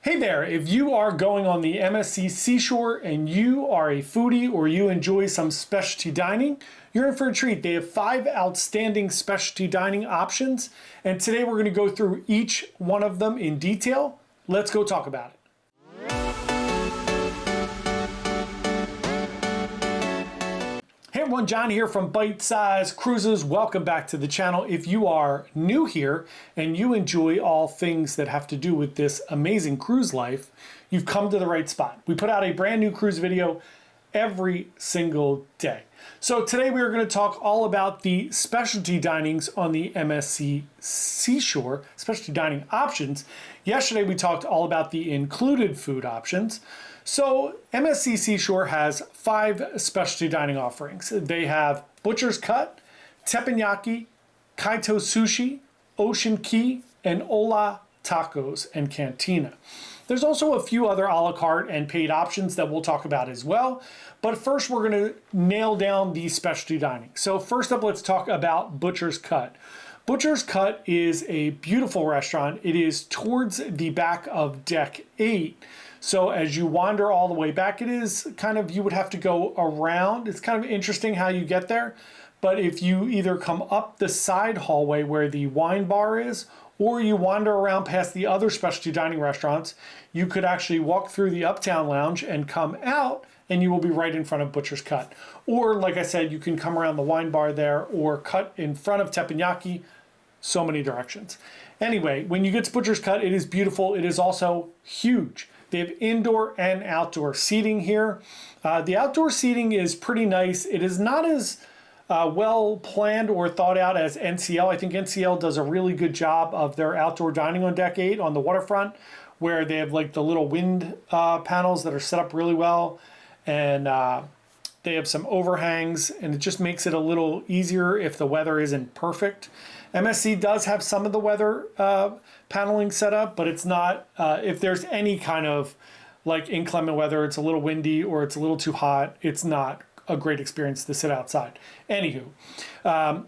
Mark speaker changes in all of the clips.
Speaker 1: Hey there, if you are going on the MSC Seashore and you are a foodie or you enjoy some specialty dining, you're in for a treat. They have 5 outstanding specialty dining options, and today we're going to go through each one of them in detail. Let's go talk about it. Hey everyone, John here from Byte Size Cruises. Welcome back to the channel. If you are new here and you enjoy all things that have to do with this amazing cruise life, you've come to the right spot. We put out a brand new cruise video every single day. So today we are going to talk all about the specialty dinings on the MSC Seashore, specialty dining options. Yesterday we talked all about the included food options. So MSC Seashore has 5 specialty dining offerings. They have Butcher's Cut, Teppanyaki, Kaito Sushi, Ocean Key, and Ola Tacos and Cantina. There's also a few other a la carte and paid options that we'll talk about as well. But first we're going to nail down the specialty dining. So first up, let's talk about Butcher's Cut. Butcher's Cut is a beautiful restaurant. It is towards the back of Deck 8. So as you wander all the way back, it is kind of, you would have to go around. It's kind of interesting how you get there. But if you either come up the side hallway where the wine bar is, or you wander around past the other specialty dining restaurants, you could actually walk through the Uptown Lounge and come out, and you will be right in front of Butcher's Cut. Or, like I said, you can come around the wine bar there or cut in front of Teppanyaki. So many directions. Anyway, when you get to Butcher's Cut, it is beautiful. It is also huge. They have indoor and outdoor seating here. The outdoor seating is pretty nice. It is not as well planned or thought out as NCL. I think NCL does a really good job of their outdoor dining on Deck 8 on the waterfront, where they have like the little wind panels that are set up really well, and they have some overhangs, and it just makes it a little easier if the weather isn't perfect. MSC does have some of the weather paneling set up, but it's not, if there's any kind of like inclement weather, it's a little windy or it's a little too hot, it's not a great experience to sit outside. Anywho,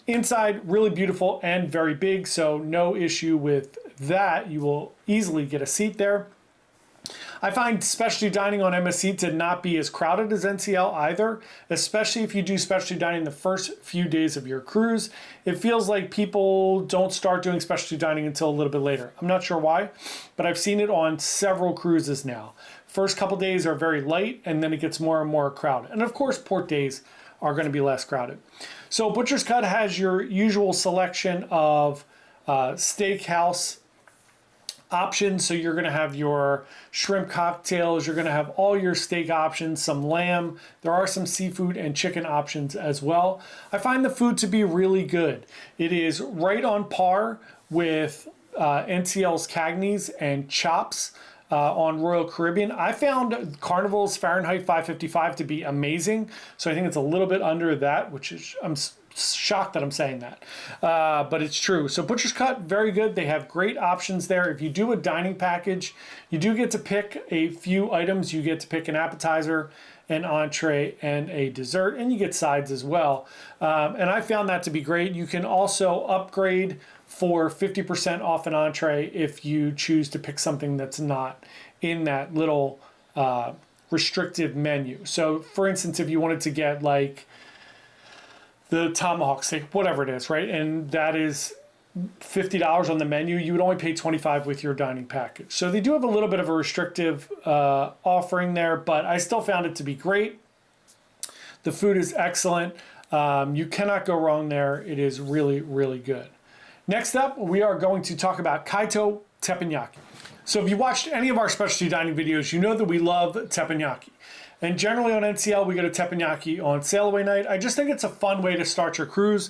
Speaker 1: inside really beautiful and very big, so no issue with that. You will easily get a seat there. I find specialty dining on MSC to not be as crowded as NCL either, especially if you do specialty dining the first few days of your cruise. It feels like people don't start doing specialty dining until a little bit later. I'm not sure why, but I've seen it on several cruises now. First couple days are very light, and then it gets more and more crowded. And of course, port days are going to be less crowded. So Butcher's Cut has your usual selection of steakhouse options. So you're going to have your shrimp cocktails, you're going to have all your steak options, some lamb. There are some seafood and chicken options as well. I find the food to be really good. It is right on par with NCL's Cagney's and Chops on Royal Caribbean. I found Carnival's Fahrenheit 555 to be amazing. So I think it's a little bit under that, which is, I'm shocked that I'm saying that, but it's true. So Butcher's Cut, very good. They have great options there. If you do a dining package, you do get to pick a few items. You get to pick an appetizer, an entree, and a dessert, and you get sides as well. And I found that to be great. You can also upgrade for 50% off an entree if you choose to pick something that's not in that little restrictive menu. So for instance, if you wanted to get like the tomahawk steak, whatever it is, right? And that is $50 on the menu. You would only pay $25 with your dining package. So they do have a little bit of a restrictive offering there, but I still found it to be great. The food is excellent. You cannot go wrong there. It is really, really good. Next up, we are going to talk about Kaito Teppanyaki. So if you watched any of our specialty dining videos, you know that we love teppanyaki. And generally on NCL, we go to teppanyaki on sail away night. I just think it's a fun way to start your cruise.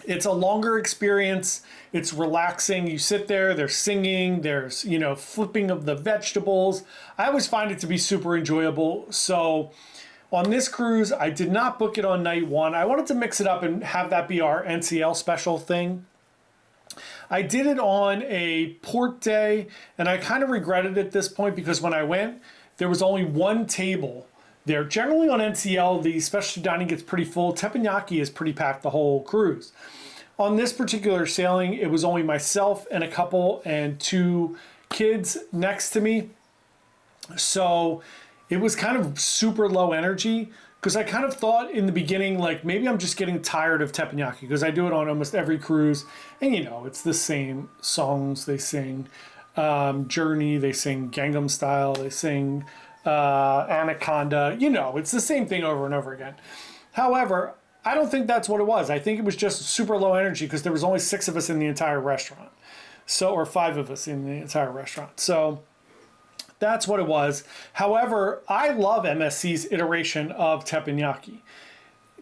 Speaker 1: It's a longer experience. It's relaxing. You sit there, there's singing, there's, you know, flipping of the vegetables. I always find it to be super enjoyable. So on this cruise, I did not book it on night 1. I wanted to mix it up and have that be our NCL special thing. I did it on a port day, and I kind of regretted it at this point because when I went, there was only one table there. Generally on NCL, the specialty dining gets pretty full. Teppanyaki is pretty packed the whole cruise. On this particular sailing, it was only myself and a couple and 2 kids next to me. So it was kind of super low energy because I kind of thought in the beginning, like maybe I'm just getting tired of teppanyaki because I do it on almost every cruise. And you know, it's the same songs they sing. Journey, they sing Gangnam Style, they sing Anaconda. You know, it's the same thing over and over again. However, I don't think that's what it was. I think it was just super low energy because there was only 6 of us in the entire restaurant. So, or 5 of us in the entire restaurant. So that's what it was. However, I love MSC's iteration of teppanyaki.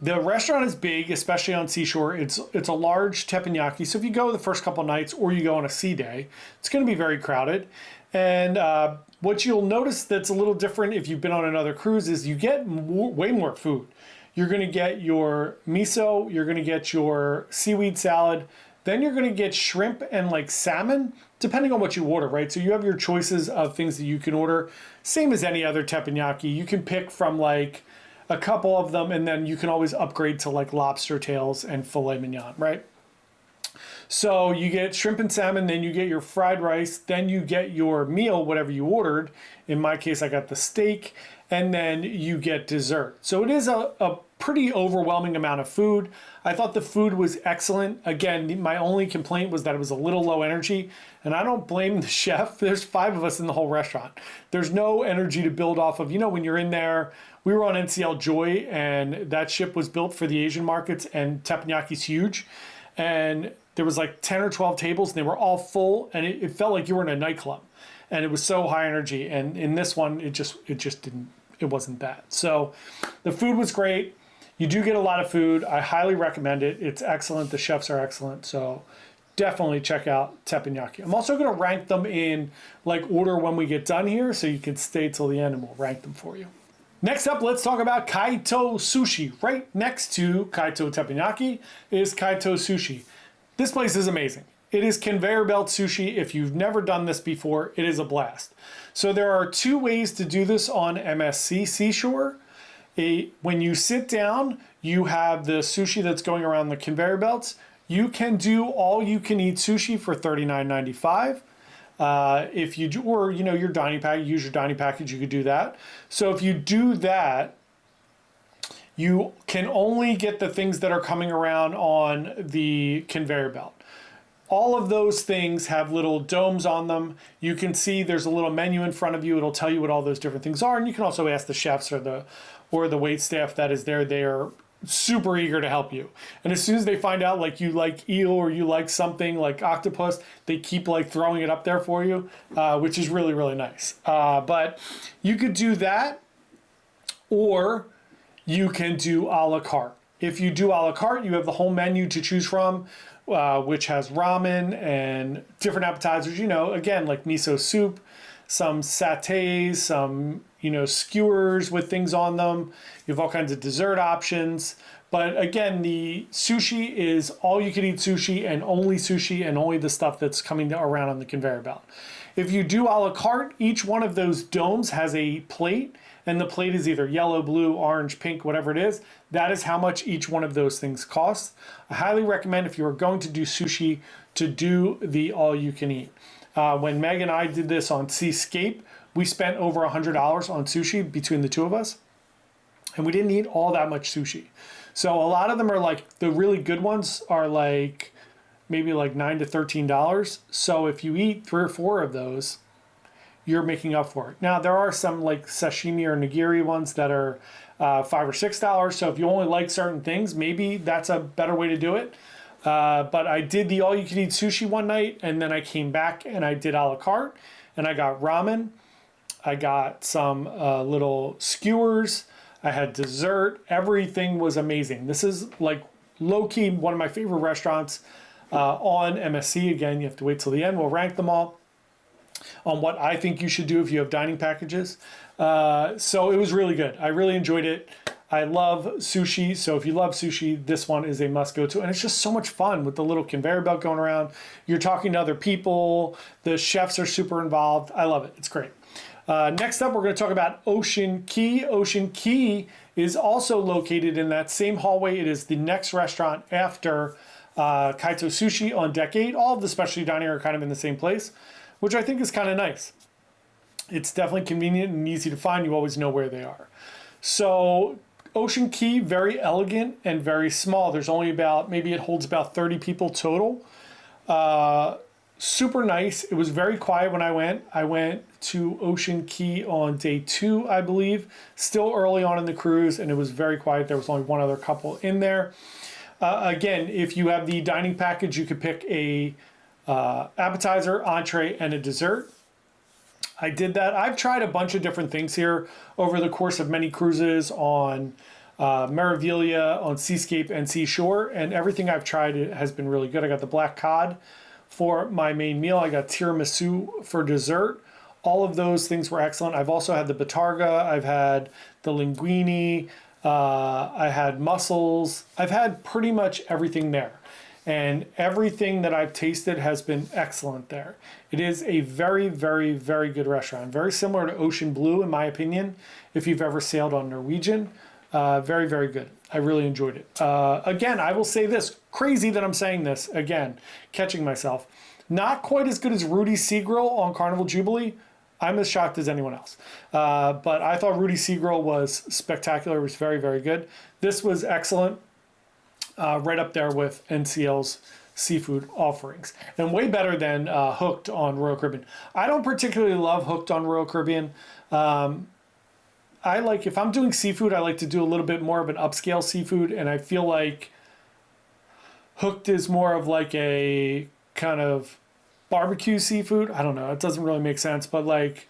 Speaker 1: The restaurant is big, especially on Seashore. It's a large teppanyaki. So if you go the first couple nights or you go on a sea day, it's going to be very crowded. And what you'll notice that's a little different if you've been on another cruise is you get way more food. You're going to get your miso, you're going to get your seaweed salad, then you're going to get shrimp and like salmon, depending on what you order, right? So you have your choices of things that you can order. Same as any other teppanyaki. You can pick from like a couple of them, and then you can always upgrade to like lobster tails and filet mignon, right? So you get shrimp and salmon, then you get your fried rice, then you get your meal, whatever you ordered. In my case, I got the steak, and then you get dessert. So it is a pretty overwhelming amount of food. I thought the food was excellent. Again, my only complaint was that it was a little low energy, and I don't blame the chef. There's 5 of us in the whole restaurant. There's no energy to build off of. You know, when you're in there, we were on NCL Joy, and that ship was built for the Asian markets, and teppanyaki's huge. And there was like 10 or 12 tables, and they were all full, and it felt like you were in a nightclub. And it was so high energy. And in this one, it just didn't, it wasn't that. So the food was great. You do get a lot of food. I highly recommend it. It's excellent. The chefs are excellent. So definitely check out teppanyaki. I'm also going to rank them in like order when we get done here, so you can stay till the end and we'll rank them for you. Next up, let's talk about Kaito Sushi. Right next to Kaito Teppanyaki is Kaito Sushi. This place is amazing. It is conveyor belt sushi. If you've never done this before, it is a blast. So there are 2 ways to do this on MSC Seashore. When you sit down, you have the sushi that's going around the conveyor belts. You can do all you can eat sushi for $39.95. If you do, or you know, your dining package, use your dining package, you could do that. So if you do that, you can only get the things that are coming around on the conveyor belt. All of those things have little domes on them. You can see there's a little menu in front of you. It'll tell you what all those different things are. And you can also ask the chefs or the wait staff that is there. They are super eager to help you. And as soon as they find out like you like eel or you like something like octopus, they keep like throwing it up there for you, which is really, really nice. But you could do that, or you can do a la carte. If you do a la carte, you have the whole menu to choose from, which has ramen and different appetizers, you know, again, like miso soup, some satays, some, you know, skewers with things on them. You have all kinds of dessert options. But again, the sushi is all you can eat sushi and only the stuff that's coming around on the conveyor belt. If you do a la carte, each one of those domes has a plate, and the plate is either yellow, blue, orange, pink, whatever it is. That is how much each one of those things costs. I highly recommend, if you are going to do sushi, to do the all you can eat. When Meg and I did this on Seascape, we spent over $100 on sushi between the 2 of us, and we didn't eat all that much sushi. So a lot of them are like, the really good ones are like maybe like $9 to $13. So if you eat 3 or 4 of those, you're making up for it. Now there are some like sashimi or nigiri ones that are $5 or $6. So if you only like certain things, maybe that's a better way to do it. But I did the all you can eat sushi one night, and then I came back and I did a la carte, and I got ramen. I got some little skewers. I had dessert. Everything was amazing. This is like low-key one of my favorite restaurants on MSC. Again, you have to wait till the end. We'll rank them all on what I think you should do if you have dining packages. So it was really good. I really enjoyed it. I love sushi, so if you love sushi, this one is a must go to. And it's just so much fun with the little conveyor belt going around. You're talking to other people. The chefs are super involved. I love it. It's great. Next up, we're going to talk about Ocean Key. Ocean Key is also located in that same hallway. It is the next restaurant after Kaito Sushi on Deck 8. All of the specialty dining are kind of in the same place. which I think is kind of nice. It's definitely convenient and easy to find. You always know where they are. So Ocean Key, very elegant and very small. There's only about, maybe it holds about 30 people total. Super nice. It was very quiet when I went. I went to Ocean Key on day 2, I believe, still early on in the cruise, and it was very quiet. There was only one other couple in there. Again, if you have the dining package, you could pick a appetizer, entree, and a dessert. I did that. I've tried a bunch of different things here over the course of many cruises on Meraviglia, on Seascape, and Seashore, and everything I've tried has been really good. I got the black cod for my main meal. I got tiramisu for dessert. All of those things were excellent. I've also had the batarga. I've had the linguine. I had mussels. I've had pretty much everything there. And everything that I've tasted has been excellent there. It is a very, very, very good restaurant. Very similar to Ocean Blue, in my opinion, if you've ever sailed on Norwegian. Very, very good. I really enjoyed it. Again, I will say this. Crazy that I'm saying this. Again, catching myself. Not quite as good as Rudy's Sea Grill on Carnival Jubilee. I'm as shocked as anyone else. But I thought Rudy's Sea Grill was spectacular. It was very, very good. This was excellent. Right up there with NCL's seafood offerings. And way better than Hooked on Royal Caribbean. I don't particularly love Hooked on Royal Caribbean. I like, if I'm doing seafood, I like to do a little bit more of an upscale seafood, and I feel like Hooked is more of like a kind of barbecue seafood. I don't know, it doesn't really make sense, but like,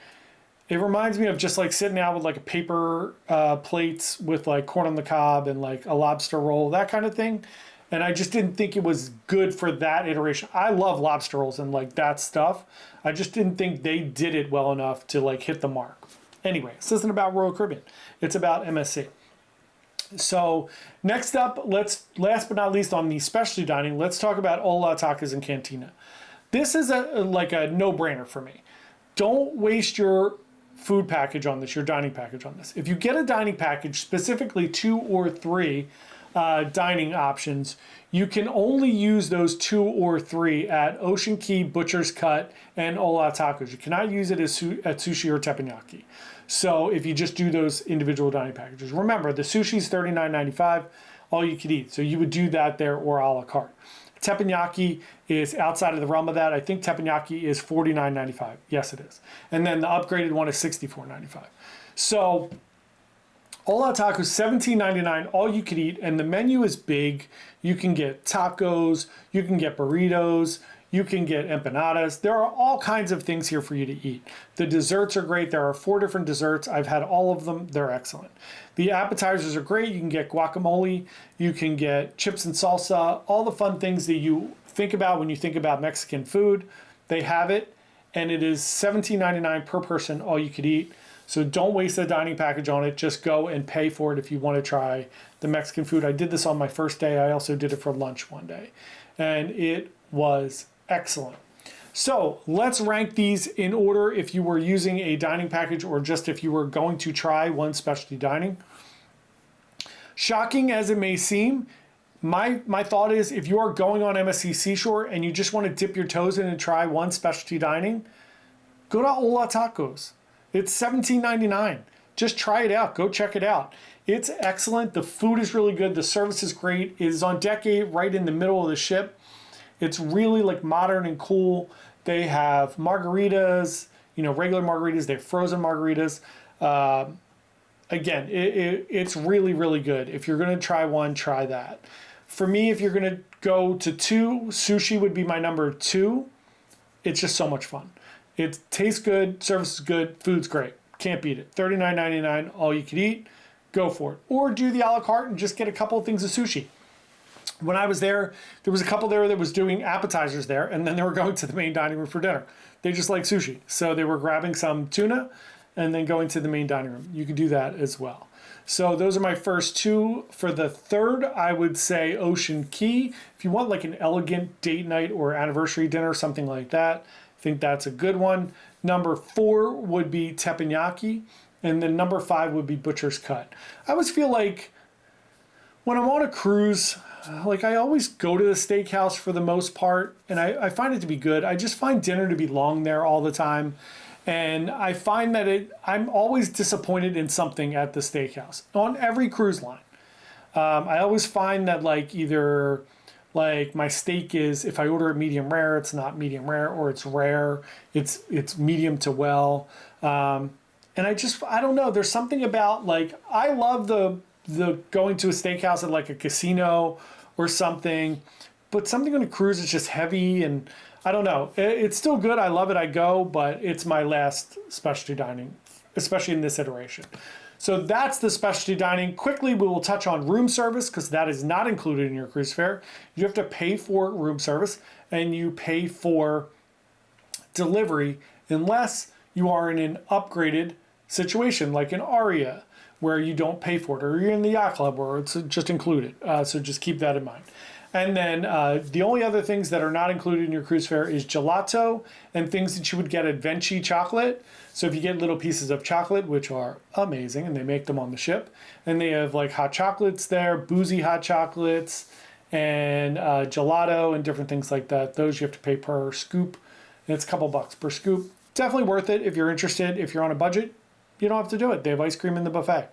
Speaker 1: it reminds me of just like sitting out with like a paper plates with like corn on the cob and like a lobster roll, that kind of thing. And I just didn't think it was good for that iteration. I love lobster rolls and like that stuff. I just didn't think they did it well enough to like hit the mark. Anyway, this isn't about Royal Caribbean. It's about MSC. So next up, last but not least on the specialty dining, let's talk about Ola Tacos and Cantina. This is like a no-brainer for me. Don't waste your food package on this, your dining package on this. If you get a dining package, specifically 2 or 3 dining options, you can only use those 2 or 3 at Ocean Key, Butcher's Cut, and Ola Tacos. You cannot use it at sushi or teppanyaki. So if you just do those individual dining packages. Remember, the sushi is $39.95, all you could eat. So you would do that there or a la carte. Teppanyaki is outside of the realm of that. I think teppanyaki is $49.95. Yes, it is. And then the upgraded one is $64.95. So Ola Tacos, $17.99, all you could eat. And the menu is big. You can get tacos. You can get burritos. You can get empanadas. There are all kinds of things here for you to eat. The desserts are great. There are 4 different desserts. I've had all of them. They're excellent. The appetizers are great. You can get guacamole. You can get chips and salsa. All the fun things that you think about when you think about Mexican food. They have it. And it is $17.99 per person, all you could eat. So don't waste a dining package on it. Just go and pay for it if you want to try the Mexican food. I did this on my first day. I also did it for lunch one day. And it was excellent. So let's rank these in order if you were using a dining package or just if you were going to try one specialty dining. Shocking as it may seem, my thought is if you are going on MSC Seashore and you just want to dip your toes in and try one specialty dining, go to Ola Tacos. It's $17.99. Just try it out. Go check it out. It's excellent. The food is really good. The service is great. It is on deck 8 right in the middle of the ship. It's really like modern and cool. They have margaritas, you know, regular margaritas. They have frozen margaritas. Again, it's really, really good. If you're going to try one, try that. For me, if you're going to go to 2, sushi would be my number 2. It's just so much fun. It tastes good, service is good, food's great. Can't beat it. $39.99, all you can eat. Go for it. Or do the a la carte and just get a couple of things of sushi. When I was there, there was a couple there that was doing appetizers there, and then they were going to the main dining room for dinner. They just like sushi. So they were grabbing some tuna and then going to the main dining room. You could do that as well. So those are my first 2. For the third, I would say Ocean Key. If you want like an elegant date night or anniversary dinner, something like that, I think that's a good one. Number 4 would be teppanyaki, and then number 5 would be Butcher's Cut. I always feel like when I'm on a cruise, like I always go to the steakhouse for the most part, and I find it to be good. I just find dinner to be long there all the time. And I find that I'm always disappointed in something at the steakhouse on every cruise line. I always find that like either like my steak is, if I order it medium rare, it's not medium rare, or it's rare, it's medium to well. And I don't know. There's something about like, I love the going to a steakhouse at like a casino or something, but something on a cruise is just heavy, and I don't know. It's still good. I love it. I go, but it's my last specialty dining, especially in this iteration. So that's the specialty dining. Quickly, we will touch on room service because that is not included in your cruise fare. You have to pay for room service and you pay for delivery unless you are in an upgraded situation like an Aria where you don't pay for it, or you're in the yacht club where it's just included. So just keep that in mind. And then the only other things that are not included in your cruise fare is gelato and things that you would get at Venchi chocolate. So if you get little pieces of chocolate, which are amazing, and they make them on the ship, and they have like hot chocolates there, boozy hot chocolates, and gelato and different things like that. Those you have to pay per scoop, and it's a couple bucks per scoop. Definitely worth it if you're interested. If you're on a budget, you don't have to do it. They have ice cream in the buffet.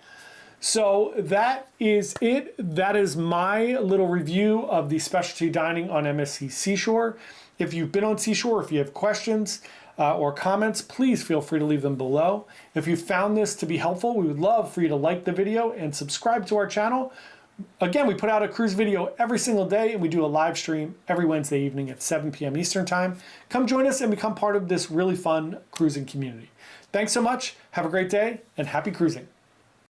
Speaker 1: So that is it. That is my little review of the specialty dining on MSC Seashore. If you've been on Seashore, if you have questions or comments, please feel free to leave them below. If you found this to be helpful, we would love for you to like the video and subscribe to our channel. Again, we put out a cruise video every single day, and we do a live stream every Wednesday evening at 7 p.m. Eastern Time. Come join us and become part of this really fun cruising community. Thanks so much. Have a great day and happy cruising.